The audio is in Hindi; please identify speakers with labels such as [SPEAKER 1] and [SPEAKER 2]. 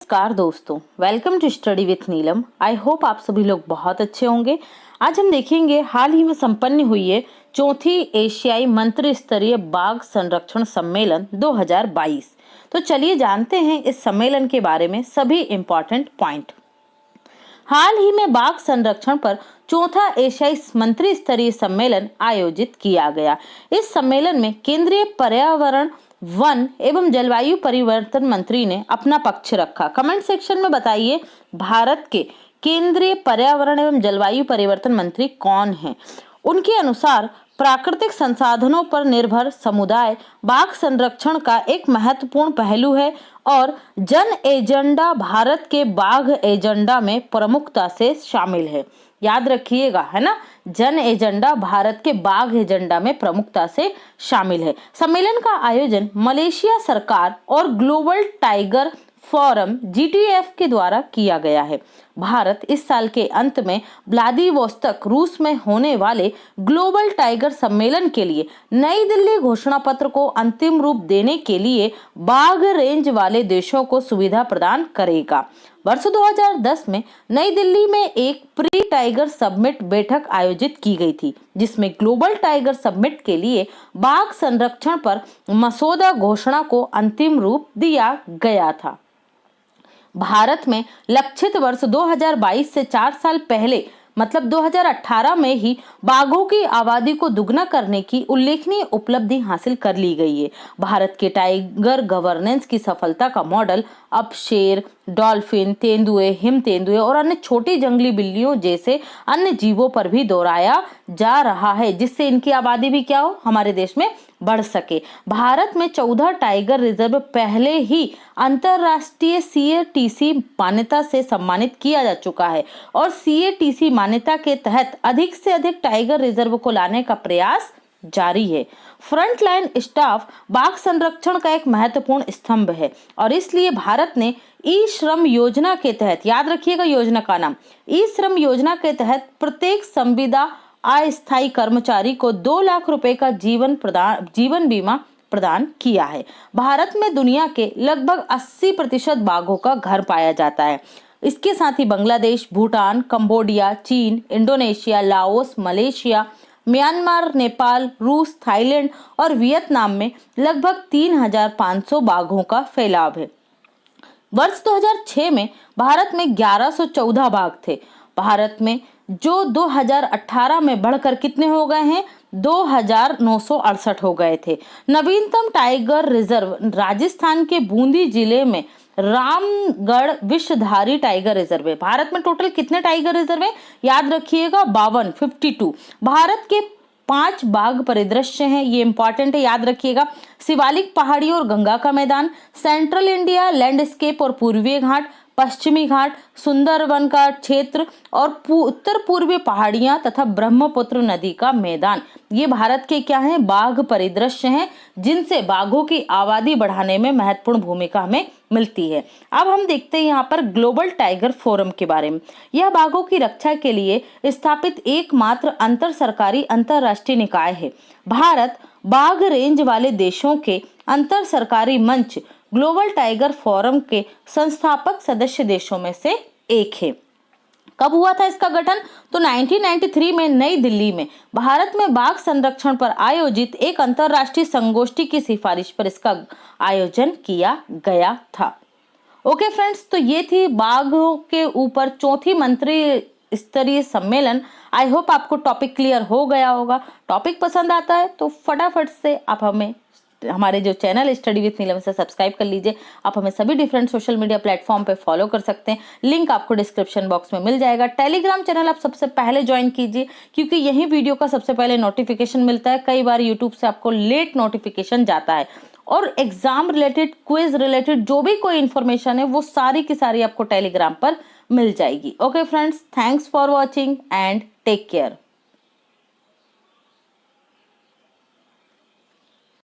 [SPEAKER 1] नमस्कार दोस्तों, welcome to study with Neelam. I hope आप सभी लोग बहुत अच्छे होंगे। आज हम देखेंगे हाल ही में संपन्न हुई है चौथी एशियाई मंत्री स्तरीय बाघ संरक्षण सम्मेलन 2022। तो चलिए जानते हैं इस सम्मेलन के बारे में सभी इम्पोर्टेंट पॉइंट। हाल ही में बाघ संरक्षण पर चौथा एशियाई मंत्री स्तरीय सम्मेलन आयोजित किया गया। इस सम्मेलन में केंद्रीय पर्यावरण, वन एवं जलवायु परिवर्तन मंत्री ने अपना पक्ष रखा। कमेंट सेक्शन में बताइए भारत के केंद्रीय पर्यावरण एवं जलवायु परिवर्तन मंत्री कौन हैं। उनके अनुसार प्राकृतिक संसाधनों पर निर्भर समुदाय बाघ संरक्षण का एक महत्वपूर्ण पहलू है और जन एजेंडा भारत के बाघ एजेंडा में प्रमुखता से शामिल है। याद रखिएगा, है ना, जन एजेंडा भारत के बाघ एजेंडा में प्रमुखता से शामिल है। सम्मेलन का आयोजन मलेशिया सरकार और ग्लोबल टाइगर फोरम GTF के द्वारा किया गया है। भारत इस साल के अंत में व्लादिवोस्तोक रूस में होने वाले ग्लोबल टाइगर सम्मेलन के लिए नई दिल्ली घोषणा पत्र को अंतिम रूप देने के लिए बाघ रेंज वाले देशों को सुविधा प्रदान करेगा। वर्ष 2010 में नई दिल्ली में एक प्री टाइगर समिट बैठक आयोजित की गई थी, जिसमें ग्लोबल टाइगर समिट के लिए बाघ संरक्षण पर मसौदा घोषणा को अंतिम रूप दिया गया था। भारत में लक्षित वर्ष 2022 से 4 साल पहले मतलब 2018 में ही बाघों की आबादी को दुगना करने की उल्लेखनीय उपलब्धि हासिल कर ली गई है। भारत के टाइगर गवर्नेंस की सफलता का मॉडल अब शेर, डॉल्फिन, तेंदुए, हिम तेंदुए और अन्य छोटी जंगली बिल्लियों जैसे अन्य जीवों पर भी दोहराया जा रहा है, जिससे इनकी आबादी भी क्या हो, हमारे देश में बढ़ सके। भारत में 14 टाइगर रिजर्व पहले ही अंतरराष्ट्रीय CATC मान्यता से सम्मानित किया जा चुका है और CATC मान्यता के तहत अधिक से अधिक टाइगर रिजर्व को लाने का प्रयास जारी है। फ्रंटलाइन स्टाफ बाघ संरक्षण का एक महत्वपूर्ण स्तंभ है और इसलिए भारत ने ई-श्रम योजना के तहत, याद रखिएगा योजना का नाम, ई-श्रम योजना के तहत प्रत्येक संविदा अस्थायी कर्मचारी को 2 लाख रुपए का जीवन बीमा प्रदान किया है। भारत में दुनिया के लगभग 80% बाघों का घर पाया जाता है। इसके साथ ही बांग्लादेश, भूटान, कंबोडिया, चीन, Indonesia, Laos, Malaysia, Myanmar, Nepal, रूस, थाईलैंड और वियतनाम में लगभग 3500 बाघों का फैलाव है। वर्ष 2006 में भारत में 1114 बाघ थे। भारत में जो 2018 में बढ़कर कितने हो गए हैं, 2968 हो गए थे। नवीनतम टाइगर रिजर्व राजस्थान के बूंदी जिले में रामगढ़ विषधारी टाइगर रिजर्व है। भारत में टोटल कितने टाइगर रिजर्व है, याद रखिएगा 52। भारत के 5 बाघ परिदृश्य हैं, ये इंपॉर्टेंट है, याद रखिएगा। शिवालिक पहाड़ी और गंगा का मैदान, सेंट्रल इंडिया लैंडस्केप और पूर्वी घाट, पश्चिमी घाट, सुंदरवन का क्षेत्र और उत्तर पूर्वी पहाड़ियां तथा ब्रह्मपुत्र नदी का मैदान, ये भारत के क्या हैं, बाघ परिदृश्य हैं, जिनसे बाघों की आबादी बढ़ाने में महत्वपूर्ण भूमिका हमें मिलती है। अब हम देखते हैं यहाँ पर ग्लोबल टाइगर फोरम के बारे में। यह बाघों की रक्षा के लिए स्थापित एकमात्र अंतर सरकारी अंतरराष्ट्रीय निकाय है। भारत बाघ रेंज वाले देशों के अंतर सरकारी मंच ग्लोबल टाइगर फोरम के संस्थापक सदस्य देशों में से एक है। कब हुआ था इसका गठन, तो 1993 में नई दिल्ली में भारत में बाघ संरक्षण पर आयोजित एक अंतरराष्ट्रीय संगोष्ठी की सिफारिश पर इसका आयोजन किया गया था। ओके फ्रेंड्स, तो ये थी बाघों के ऊपर चौथी मंत्री स्तरीय सम्मेलन। आई होप आपको टॉपिक क्लियर हो गया होगा। टॉपिक पसंद आता है तो फटाफट से आप हमारे जो चैनल स्टडी विथ नीलम से सब्सक्राइब कर लीजिए। आप हमें सभी डिफरेंट सोशल मीडिया प्लेटफॉर्म पे फॉलो कर सकते हैं, लिंक आपको डिस्क्रिप्शन बॉक्स में मिल जाएगा। टेलीग्राम चैनल आप सबसे पहले ज्वाइन कीजिए, क्योंकि यही वीडियो का सबसे पहले नोटिफिकेशन मिलता है। कई बार यूट्यूब से आपको लेट नोटिफिकेशन जाता है और एग्जाम रिलेटेड, क्विज रिलेटेड जो भी कोई इन्फॉर्मेशन है वो सारी की सारी आपको टेलीग्राम पर मिल जाएगी। Okay friends, thanks for watching and take care.